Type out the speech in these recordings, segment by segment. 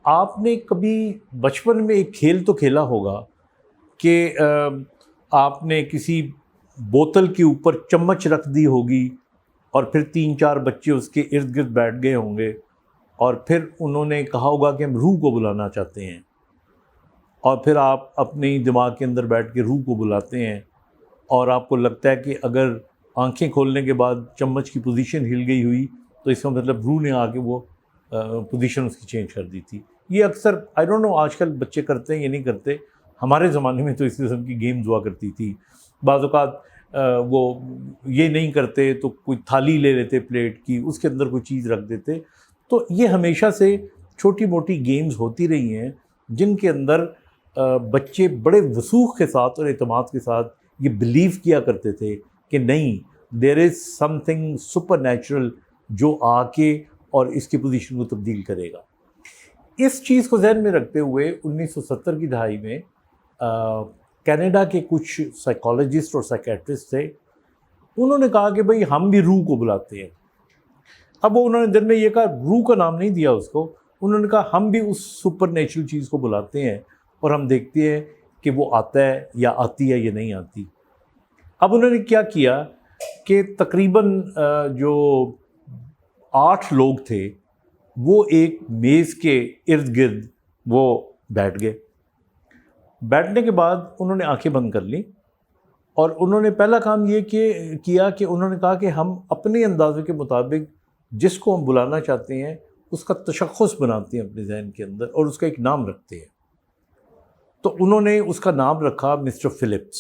آپ نے کبھی بچپن میں ایک کھیل تو کھیلا ہوگا کہ آپ نے کسی بوتل کے اوپر چمچ رکھ دی ہوگی اور پھر 3-4 بچے اس کے ارد گرد بیٹھ گئے ہوں گے اور پھر انہوں نے کہا ہوگا کہ ہم روح کو بلانا چاہتے ہیں، اور پھر آپ اپنے دماغ کے اندر بیٹھ کے روح کو بلاتے ہیں، اور آپ کو لگتا ہے کہ اگر آنکھیں کھولنے کے بعد چمچ کی پوزیشن ہل گئی ہوئی تو اس کا مطلب روح نے آ کے وہ پوزیشن اس کی چینج کر دی تھی۔ یہ اکثر آئی ڈونٹ نو آج کل بچے کرتے ہیں یا نہیں کرتے، ہمارے زمانے میں تو اس قسم کی گیمز ہوا کرتی تھی۔ بعض اوقات وہ یہ نہیں کرتے تو کوئی تھالی لے لیتے پلیٹ کی، اس کے اندر کوئی چیز رکھ دیتے۔ تو یہ ہمیشہ سے چھوٹی موٹی گیمز ہوتی رہی ہیں جن کے اندر بچے بڑے وثوق کے ساتھ اور اعتماد کے ساتھ یہ بلیو کیا کرتے تھے کہ نہیں، دیر از سم تھنگ سپر نیچرل جو آ کے اور اس کی پوزیشن کو تبدیل کرے گا۔ اس چیز کو ذہن میں رکھتے ہوئے 1970 کی دہائی میں کینیڈا کے کچھ سائیکالوجسٹ اور سائیکیٹرسٹ تھے، انہوں نے کہا کہ بھئی ہم بھی روح کو بلاتے ہیں۔ اب وہ انہوں نے دن میں یہ کہا، روح کا نام نہیں دیا اس کو، انہوں نے کہا ہم بھی اس سپر نیچرل چیز کو بلاتے ہیں اور ہم دیکھتے ہیں کہ وہ آتا ہے یا آتی ہے یا نہیں آتی۔ اب انہوں نے کیا کیا کہ تقریباً جو 8 لوگ تھے وہ ایک میز کے ارد گرد وہ بیٹھ گئے۔ بیٹھنے کے بعد انہوں نے آنکھیں بند کر لیں اور انہوں نے پہلا کام یہ کیا کہ انہوں نے کہا کہ ہم اپنے اندازے کے مطابق جس کو ہم بلانا چاہتے ہیں اس کا تشخص بناتے ہیں اپنے ذہن کے اندر اور اس کا ایک نام رکھتے ہیں۔ تو انہوں نے اس کا نام رکھا مسٹر فلپس۔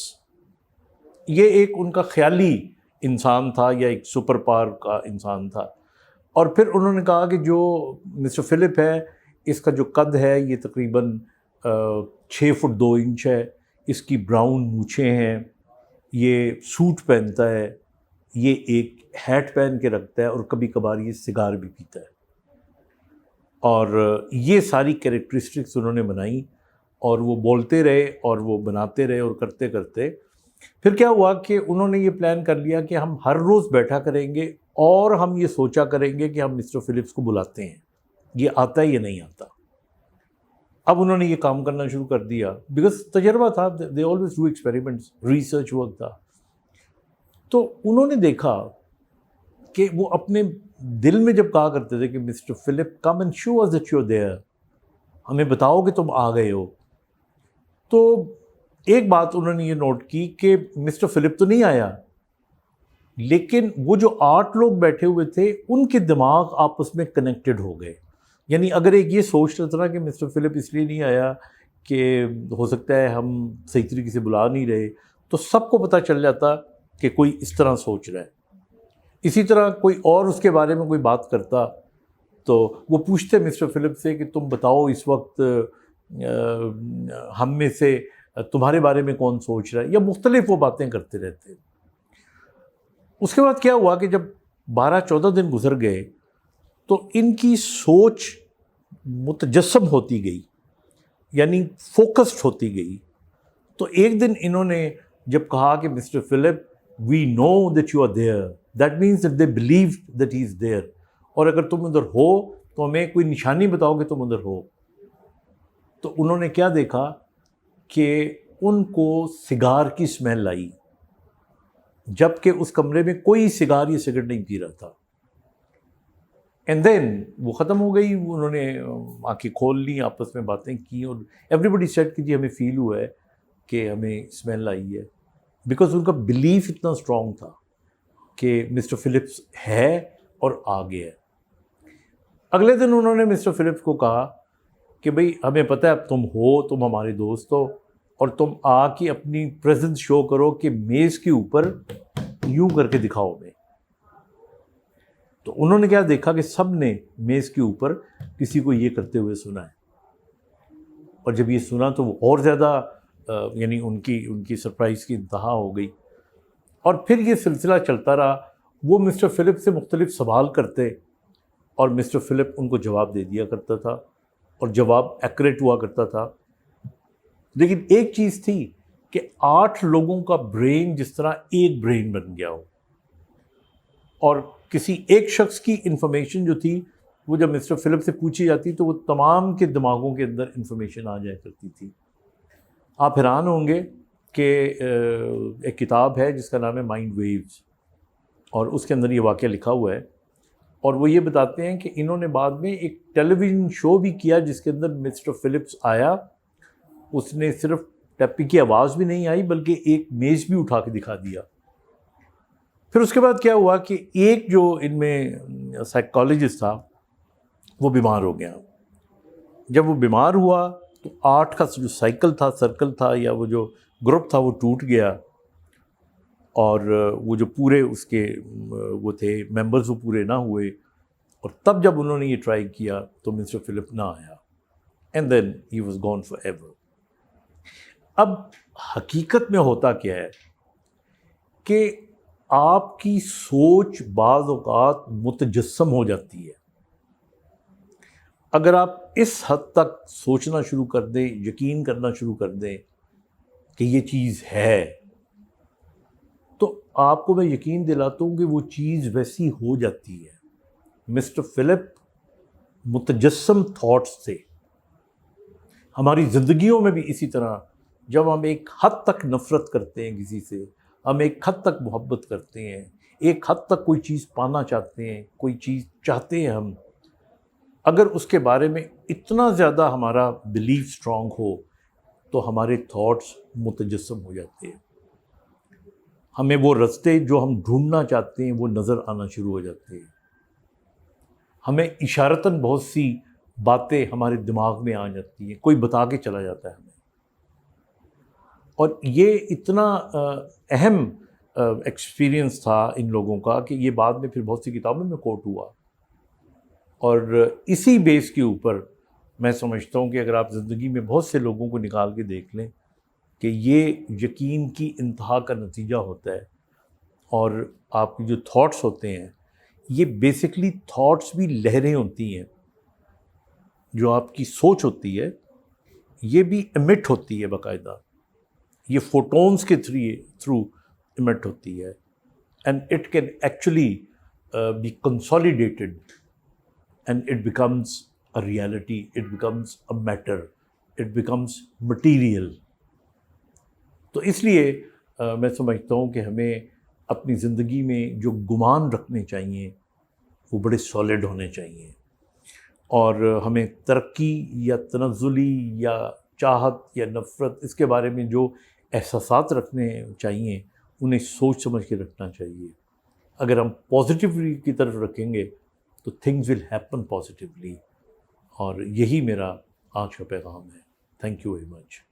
یہ ایک ان کا خیالی انسان تھا یا ایک سپر پاور کا انسان تھا۔ اور پھر انہوں نے کہا کہ جو مسٹر فلپ ہے اس کا جو قد ہے یہ تقریباً 6 فٹ 2 انچ ہے، اس کی براؤن مونچھیں ہیں، یہ سوٹ پہنتا ہے، یہ ایک ہیٹ پہن کے رکھتا ہے اور کبھی کبھار یہ سگار بھی پیتا ہے۔ اور یہ ساری کریکٹرسٹکس انہوں نے بنائیں اور وہ بولتے رہے اور وہ بناتے رہے اور کرتے کرتے پھر کیا ہوا کہ انہوں نے یہ پلان کر لیا کہ ہم ہر روز بیٹھا کریں گے اور ہم یہ سوچا کریں گے کہ ہم مسٹر فلپس کو بلاتے ہیں، یہ آتا ہے یا نہیں آتا۔ اب انہوں نے یہ کام کرنا شروع کر دیا، بیکاز تجربہ تھا، they always do experiments, research work تھا۔ تو انہوں نے دیکھا کہ وہ اپنے دل میں جب کہا کرتے تھے کہ mister Philip come and show us that you are there, ہمیں بتاؤ کہ تم آ گئے ہو، تو ایک بات انہوں نے یہ نوٹ کی کہ مسٹر فلپ تو نہیں آیا، لیکن وہ جو 8 لوگ بیٹھے ہوئے تھے ان کے دماغ آپس میں کنیکٹڈ ہو گئے۔ یعنی اگر ایک یہ سوچ رہا تھا کہ مسٹر فلپ اس لیے نہیں آیا کہ ہو سکتا ہے ہم صحیح طریقے سے بلا نہیں رہے، تو سب کو پتہ چل جاتا کہ کوئی اس طرح سوچ رہا ہے۔ اسی طرح کوئی اور اس کے بارے میں کوئی بات کرتا تو وہ پوچھتے مسٹر فلپ سے کہ تم بتاؤ اس وقت ہم میں سے تمہارے بارے میں کون سوچ رہا ہے، یا مختلف وہ باتیں کرتے رہتے۔ اس کے بعد کیا ہوا کہ جب 12-14 دن گزر گئے تو ان کی سوچ متجسم ہوتی گئی، یعنی فوکسڈ ہوتی گئی۔ تو ایک دن انہوں نے جب کہا کہ mister Philip we know that you are there, that means that they believe that he is there, اور اگر تم ادھر ہو تو ہمیں کوئی نشانی بتاؤ کہ تم ادھر ہو۔ تو انہوں نے کیا دیکھا کہ ان کو سگار کی اسمیل آئی، جبکہ اس کمرے میں کوئی سگار یا سگریٹ نہیں پی رہا تھا۔ اینڈ دین وہ ختم ہو گئی، انہوں نے آنکھیں کھول لی، آپس میں باتیں کی اور ایوری بڈی سیڈ کہ جی ہمیں فیل ہوا ہے کہ ہمیں اسمیل آئی ہے، بیکاز ان کا بلیف اتنا اسٹرانگ تھا کہ مسٹر فلپس ہے اور آ گیا ہے۔ اگلے دن انہوں نے مسٹر فلپس کو کہا کہ بھئی ہمیں پتہ ہے اب تم ہو، تم ہمارے دوست ہو، اور تم آ کے اپنی پریزنس شو کرو کہ میز کے اوپر یوں کر کے دکھاؤ میں۔ تو انہوں نے کیا دیکھا کہ سب نے میز کے اوپر کسی کو یہ کرتے ہوئے سنا ہے، اور جب یہ سنا تو وہ اور زیادہ یعنی ان کی سرپرائز کی انتہا ہو گئی۔ اور پھر یہ سلسلہ چلتا رہا، وہ مسٹر فلپ سے مختلف سوال کرتے اور مسٹر فلپ ان کو جواب دے دیا کرتا تھا اور جواب ایکوریٹ ہوا کرتا تھا۔ لیکن ایک چیز تھی کہ 8 لوگوں کا برین جس طرح ایک برین بن گیا ہو، اور کسی ایک شخص کی انفارمیشن جو تھی وہ جب مسٹر فلپ سے پوچھی جاتی تو وہ تمام کے دماغوں کے اندر انفارمیشن آ جایا کرتی تھی. آپ حیران ہوں گے کہ ایک کتاب ہے جس کا نام ہے مائنڈ ویوز، اور اس کے اندر یہ واقعہ لکھا ہوا ہے، اور وہ یہ بتاتے ہیں کہ انہوں نے بعد میں ایک ٹیلی ویژن شو بھی کیا جس کے اندر مسٹر فلپس آیا. اس نے صرف ٹیپی کی آواز بھی نہیں آئی بلکہ ایک میز بھی اٹھا کے دکھا دیا. پھر اس کے بعد کیا ہوا کہ ایک جو ان میں سائیکالوجسٹ تھا وہ بیمار ہو گیا. جب وہ بیمار ہوا تو 8 کا جو سرکل تھا یا وہ جو گروپ تھا وہ ٹوٹ گیا، اور وہ جو پورے اس کے وہ تھے ممبرز وہ پورے نہ ہوئے. اور تب جب انہوں نے یہ ٹرائی کیا تو مسٹر فلپ نہ آیا، and then he was gone forever. اب حقیقت میں ہوتا کیا ہے کہ آپ کی سوچ بعض اوقات متجسم ہو جاتی ہے. اگر آپ اس حد تک سوچنا شروع کر دیں، یقین کرنا شروع کر دیں کہ یہ چیز ہے، تو آپ کو میں یقین دلاتا ہوں کہ وہ چیز ویسی ہو جاتی ہے. مسٹر فلپ متجسم تھاٹس تھے. ہماری زندگیوں میں بھی اسی طرح جب ہم ایک حد تک نفرت کرتے ہیں کسی سے، ہم ایک حد تک محبت کرتے ہیں، ایک حد تک کوئی چیز پانا چاہتے ہیں، کوئی چیز چاہتے ہیں ہم، اگر اس کے بارے میں اتنا زیادہ ہمارا بلیف اسٹرانگ ہو تو ہمارے تھاٹس متجسم ہو جاتے ہیں. ہمیں وہ رستے جو ہم ڈھونڈنا چاہتے ہیں وہ نظر آنا شروع ہو جاتے ہیں. ہمیں اشارتاً بہت سی باتیں ہمارے دماغ میں آ جاتی ہیں، کوئی بتا کے چلا جاتا ہے ہمیں. اور یہ اتنا اہم ایکسپیرینس تھا ان لوگوں کا کہ یہ بعد میں پھر بہت سی کتابوں میں کوٹ ہوا. اور اسی بیس کے اوپر میں سمجھتا ہوں کہ اگر آپ زندگی میں بہت سے لوگوں کو نکال کے دیکھ لیں کہ یہ یقین کی انتہا کا نتیجہ ہوتا ہے. اور آپ کی جو تھاٹس ہوتے ہیں یہ بیسکلی تھاٹس بھی لہریں ہوتی ہیں. جو آپ کی سوچ ہوتی ہے یہ بھی ایمٹ ہوتی ہے باقاعدہ، یہ فوٹونز کے تھرو ایمٹ ہوتی ہے. And it can actually be consolidated and it becomes a reality, it becomes a matter, it becomes material. تو اس لیے میں سمجھتا ہوں کہ ہمیں اپنی زندگی میں جو گمان رکھنے چاہیے وہ بڑے سالڈ ہونے چاہیے، اور ہمیں ترقی یا تنزلی یا چاہت یا نفرت اس کے بارے میں جو احساسات رکھنے چاہیے انہیں سوچ سمجھ کے رکھنا چاہیے. اگر ہم پازیٹیولی کی طرف رکھیں گے تو تھنگز ول ہیپن پازیٹیولی. اور یہی میرا آج کا پیغام ہے. Thank you very much.